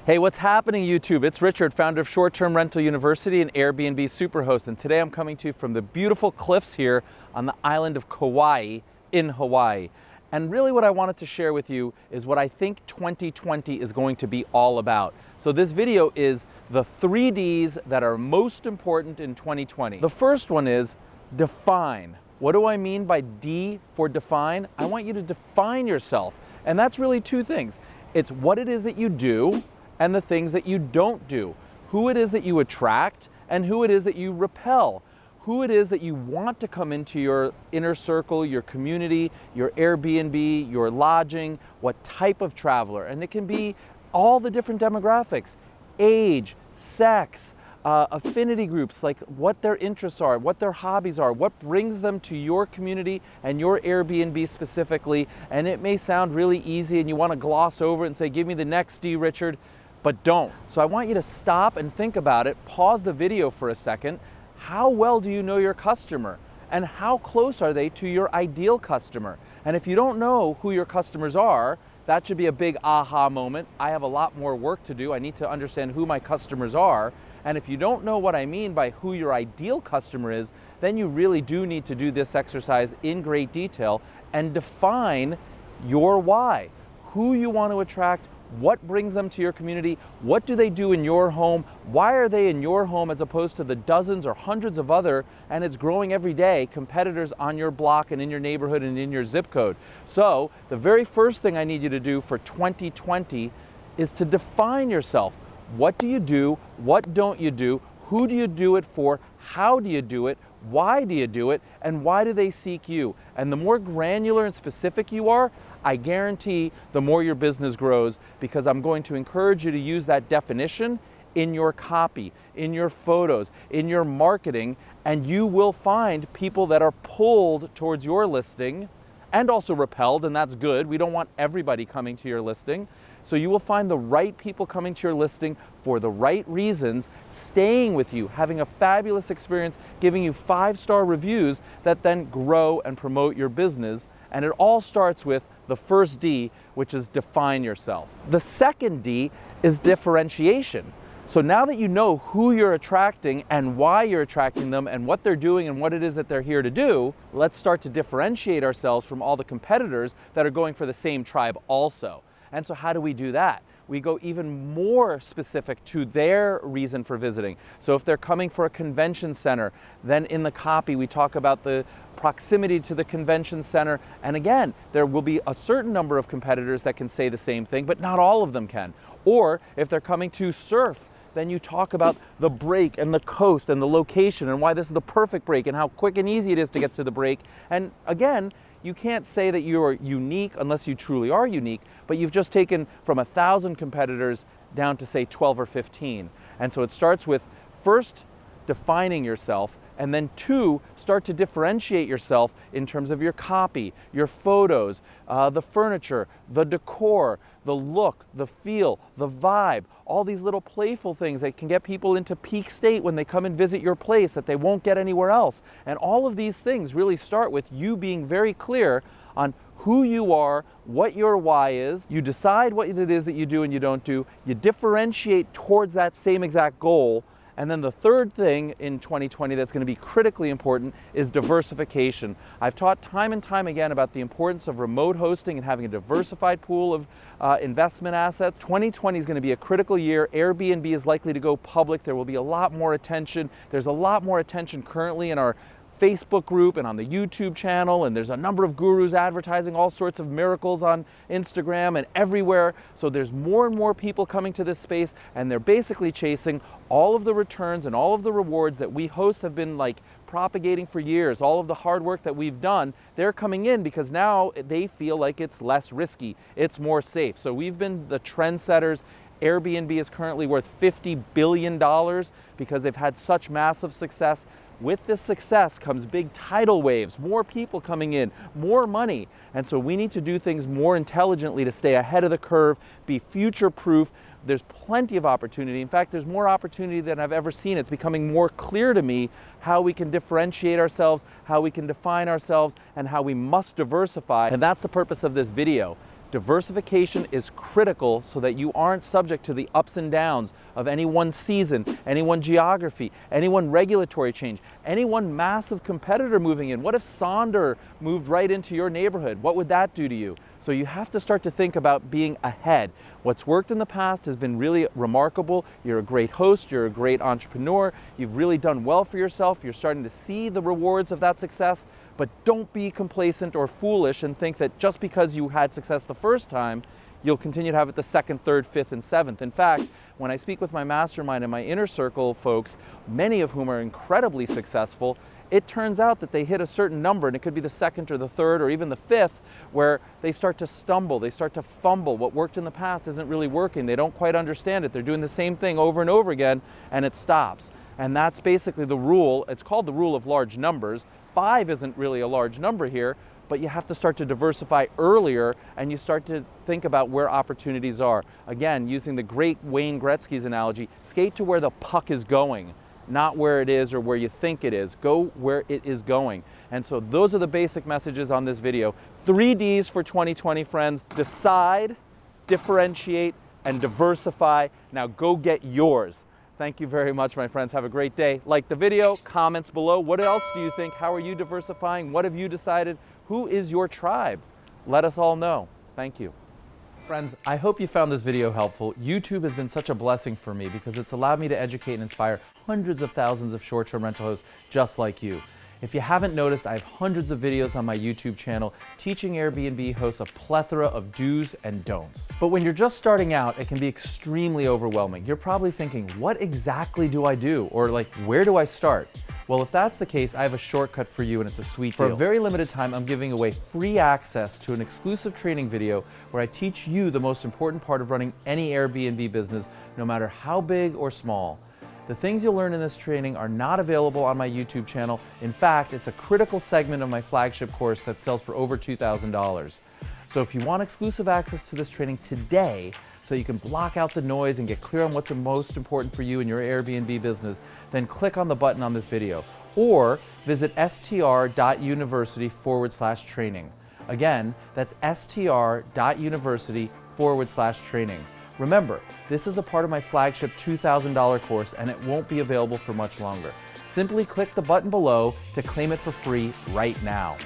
Hey, what's happening, YouTube? It's Richard, founder of Short-Term Rental University and Airbnb Superhost, and today I'm coming to you from the beautiful cliffs here on the island of Kauai in Hawaii. And really what I wanted to share with you is what I think 2020 is going to be all about. So this video is the 3 Ds that are most important in 2020. The first one is define. What do I mean by D for define? I want you to define yourself. And that's really 2 things. It's what it is that you do and the things that you don't do. Who it is that you attract and who it is that you repel. Who it is that you want to come into your inner circle, your community, your Airbnb, your lodging, what type of traveler. And it can be all the different demographics, age, sex, affinity groups, like what their interests are, what their hobbies are, what brings them to your community and your Airbnb specifically. And it may sound really easy and you want to gloss over it and say, give me the next D, Richard, but don't. So I want you to stop and think about it, pause the video for a second. How well do you know your customer? And how close are they to your ideal customer? And if you don't know who your customers are, that should be a big aha moment. I have a lot more work to do. I need to understand who my customers are. And if you don't know what I mean by who your ideal customer is, then you really do need to do this exercise in great detail and define your why. Who you want to attract, what brings them to your community, what do they do in your home, why are they in your home as opposed to the dozens or hundreds of other, and it's growing every day, competitors on your block and in your neighborhood and in your zip code. So the very first thing I need you to do for 2020 is to define yourself. What do you do? What don't you do? Who do you do it for? How do you do it? Why do you do it? And why do they seek you? And the more granular and specific you are, I guarantee the more your business grows, because I'm going to encourage you to use that definition in your copy, in your photos, in your marketing, and you will find people that are pulled towards your listing and also repelled, and that's good. We don't want everybody coming to your listing. So you will find the right people coming to your listing for the right reasons, staying with you, having a fabulous experience, giving you 5-star reviews that then grow and promote your business. And it all starts with the first D, which is define yourself. The second D is differentiation. So now that you know who you're attracting and why you're attracting them and what they're doing and what it is that they're here to do, let's start to differentiate ourselves from all the competitors that are going for the same tribe also. And so how do we do that? We go even more specific to their reason for visiting. So if they're coming for a convention center, then in the copy we talk about the proximity to the convention center. And again, there will be a certain number of competitors that can say the same thing, but not all of them can. Or if they're coming to surf, then you talk about the break and the coast and the location and why this is the perfect break and how quick and easy it is to get to the break. And again, you can't say that you are unique unless you truly are unique, but you've just taken from 1,000 competitors down to say 12 or 15. And so it starts with first defining yourself, and then 2, start to differentiate yourself in terms of your copy, your photos, the furniture, the decor, the look, the feel, the vibe, all these little playful things that can get people into peak state when they come and visit your place that they won't get anywhere else. And all of these things really start with you being very clear on who you are, what your why is. You decide what it is that you do and you don't do. You differentiate towards that same exact goal. And then the third thing in 2020 that's going to be critically important is diversification. I've taught time and time again about the importance of remote hosting and having a diversified pool of investment assets. 2020 is going to be a critical year. Airbnb is likely to go public. There will be a lot more attention. There's a lot more attention currently in our Facebook group and on the YouTube channel, and there's a number of gurus advertising all sorts of miracles on Instagram and everywhere. So there's more and more people coming to this space, and they're basically chasing all of the returns and all of the rewards that we hosts have been like propagating for years. All of the hard work that we've done, they're coming in because now they feel like it's less risky, it's more safe. So we've been the trendsetters. Airbnb is currently worth $50 billion because they've had such massive success. With this success comes big tidal waves, more people coming in, more money. And so we need to do things more intelligently to stay ahead of the curve, be future-proof. There's plenty of opportunity. In fact, there's more opportunity than I've ever seen. It's becoming more clear to me how we can differentiate ourselves, how we can define ourselves, and how we must diversify. And that's the purpose of this video. Diversification is critical so that you aren't subject to the ups and downs of any one season, any one geography, any one regulatory change, any one massive competitor moving in. What if Sonder moved right into your neighborhood? What would that do to you? So you have to start to think about being ahead. What's worked in the past has been really remarkable. You're a great host, you're a great entrepreneur, you've really done well for yourself, you're starting to see the rewards of that success. But don't be complacent or foolish and think that just because you had success the first time, you'll continue to have it the second, third, fifth, and seventh. In fact, when I speak with my mastermind and my inner circle folks, many of whom are incredibly successful, it turns out that they hit a certain number, and it could be the second or the third or even the fifth, where they start to stumble, they start to fumble. What worked in the past isn't really working. They don't quite understand it. They're doing the same thing over and over again, and it stops. And that's basically the rule. It's called the rule of large numbers. 5 isn't really a large number here, but you have to start to diversify earlier, and you start to think about where opportunities are. Again, using the great Wayne Gretzky's analogy, skate to where the puck is going, not where it is or where you think it is. Go where it is going. And so those are the basic messages on this video. 3 Ds for 2020, friends. Decide, differentiate, and diversify. Now go get yours. Thank you very much, my friends. Have a great day. Like the video, comments below. What else do you think? How are you diversifying? What have you decided? Who is your tribe? Let us all know. Thank you. Friends, I hope you found this video helpful. YouTube has been such a blessing for me because it's allowed me to educate and inspire hundreds of thousands of short-term rental hosts just like you. If you haven't noticed, I have hundreds of videos on my YouTube channel teaching Airbnb hosts a plethora of do's and don'ts. But when you're just starting out, it can be extremely overwhelming. You're probably thinking, what exactly do I do? Or like, where do I start? Well, if that's the case, I have a shortcut for you, and it's a sweet deal. For a very limited time, I'm giving away free access to an exclusive training video where I teach you the most important part of running any Airbnb business, no matter how big or small. The things you'll learn in this training are not available on my YouTube channel. In fact, it's a critical segment of my flagship course that sells for over $2,000. So if you want exclusive access to this training today, so you can block out the noise and get clear on what's the most important for you in your Airbnb business, then click on the button on this video, or visit str.university/training. Again, that's str.university/training. Remember, this is a part of my flagship $2,000 course, and it won't be available for much longer. Simply click the button below to claim it for free right now.